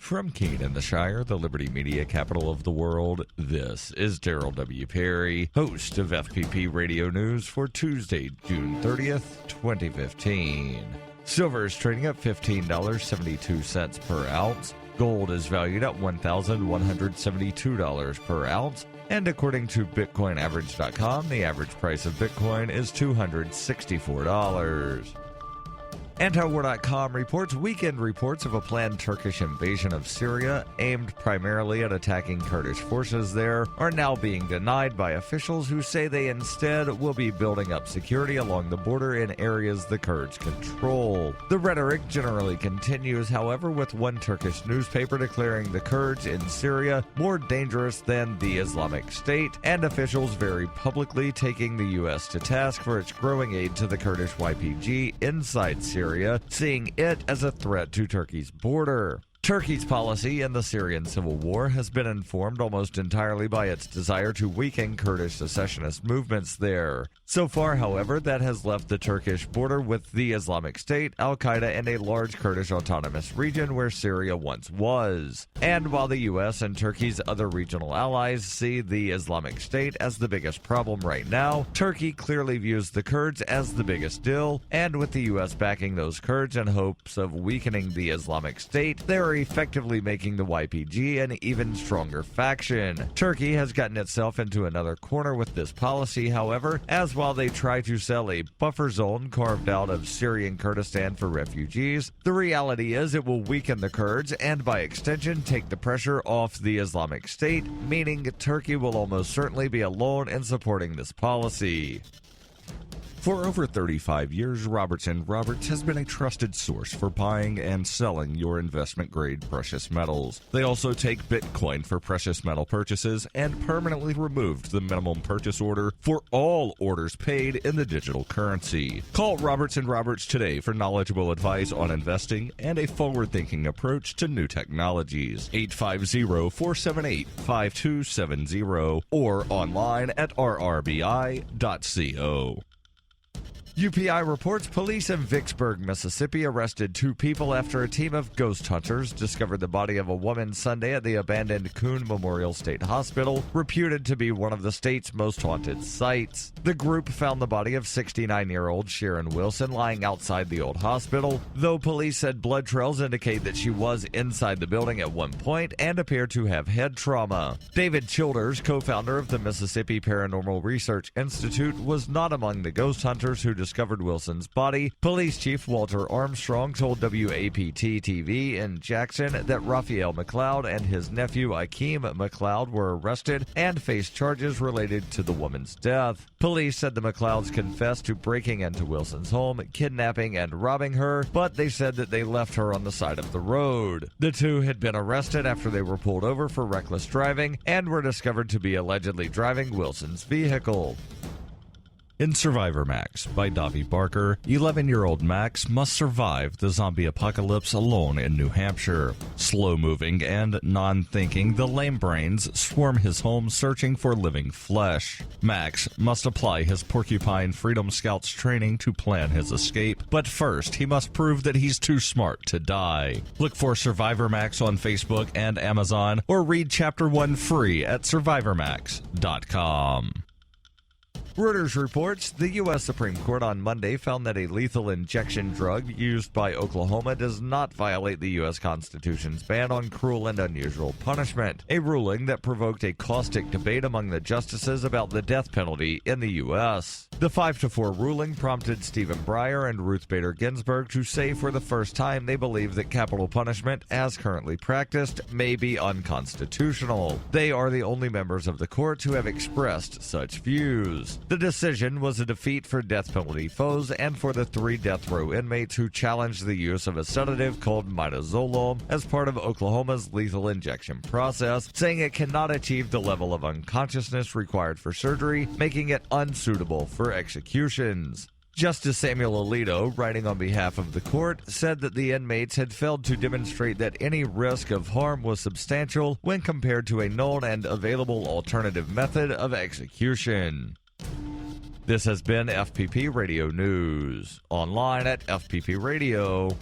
From Keene in the Shire, the Liberty Media capital of the world, this is Daryl W. Perry, host of FPP Radio News for Tuesday, June 30th, 2015. Silver is trading at $15.72 per ounce. Gold is valued at $1,172 per ounce. And according to BitcoinAverage.com, the average price of Bitcoin is $264. Antiwar.com reports weekend reports of a planned Turkish invasion of Syria, aimed primarily at attacking Kurdish forces there, are now being denied by officials who say they instead will be building up security along the border in areas the Kurds control. The rhetoric generally continues, however, with one Turkish newspaper declaring the Kurds in Syria more dangerous than the Islamic State, and officials very publicly taking the U.S. to task for its growing aid to the Kurdish YPG inside Syria, seeing it as a threat to Turkey's border. Turkey's policy in the Syrian civil war has been informed almost entirely by its desire to weaken Kurdish secessionist movements there. So far, however, that has left the Turkish border with the Islamic State, Al-Qaeda, and a large Kurdish autonomous region where Syria once was. And while the U.S. and Turkey's other regional allies see the Islamic State as the biggest problem right now, Turkey clearly views the Kurds as the biggest deal, and with the U.S. backing those Kurds in hopes of weakening the Islamic State, they are effectively making the YPG an even stronger faction. Turkey has gotten itself into another corner with this policy, however, as while they try to sell a buffer zone carved out of Syrian Kurdistan for refugees, the reality is it will weaken the Kurds and by extension take the pressure off the Islamic State, meaning Turkey will almost certainly be alone in supporting this policy. For over 35 years, Robertson Roberts has been a trusted source for buying and selling your investment-grade precious metals. They also take Bitcoin for precious metal purchases and permanently removed the minimum purchase order for all orders paid in the digital currency. Call Robertson Roberts today for knowledgeable advice on investing and a forward-thinking approach to new technologies. 850-478-5270 or online at rrbi.co. UPI reports police in Vicksburg, Mississippi arrested 2 people after a team of ghost hunters discovered the body of a woman Sunday at the abandoned Coon Memorial State Hospital, reputed to be one of the state's most haunted sites. The group found the body of 69-year-old Sharon Wilson lying outside the old hospital, though police said blood trails indicate that she was inside the building at one point and appeared to have head trauma. David Childers, co-founder of the Mississippi Paranormal Research Institute, was not among the ghost hunters who discovered Wilson's body. Police Chief Walter Armstrong told WAPT-TV in Jackson that Raphael McLeod and his nephew Akeem McLeod were arrested and faced charges related to the woman's death. Police said the McLeods confessed to breaking into Wilson's home, kidnapping and robbing her, but they said that they left her on the side of the road. The 2 had been arrested after they were pulled over for reckless driving and were discovered to be allegedly driving Wilson's vehicle. In Survivor Max by Davi Barker, 11-year-old Max must survive the zombie apocalypse alone in New Hampshire. Slow-moving and non-thinking, the lame brains swarm his home searching for living flesh. Max must apply his Porcupine Freedom Scouts training to plan his escape, but first he must prove that he's too smart to die. Look for Survivor Max on Facebook and Amazon, or read Chapter 1 free at survivormax.com. Reuters reports the U.S. Supreme Court on Monday found that a lethal injection drug used by Oklahoma does not violate the U.S. Constitution's ban on cruel and unusual punishment, a ruling that provoked a caustic debate among the justices about the death penalty in the U.S. The 5-4 ruling prompted Stephen Breyer and Ruth Bader Ginsburg to say for the first time they believe that capital punishment, as currently practiced, may be unconstitutional. They are the only members of the court who have expressed such views. The decision was a defeat for death penalty foes and for the 3 death row inmates who challenged the use of a sedative called midazolam as part of Oklahoma's lethal injection process, saying it cannot achieve the level of unconsciousness required for surgery, making it unsuitable for executions. Justice Samuel Alito, writing on behalf of the court, said that the inmates had failed to demonstrate that any risk of harm was substantial when compared to a known and available alternative method of execution. This has been FPP Radio News, online at fppradio.com.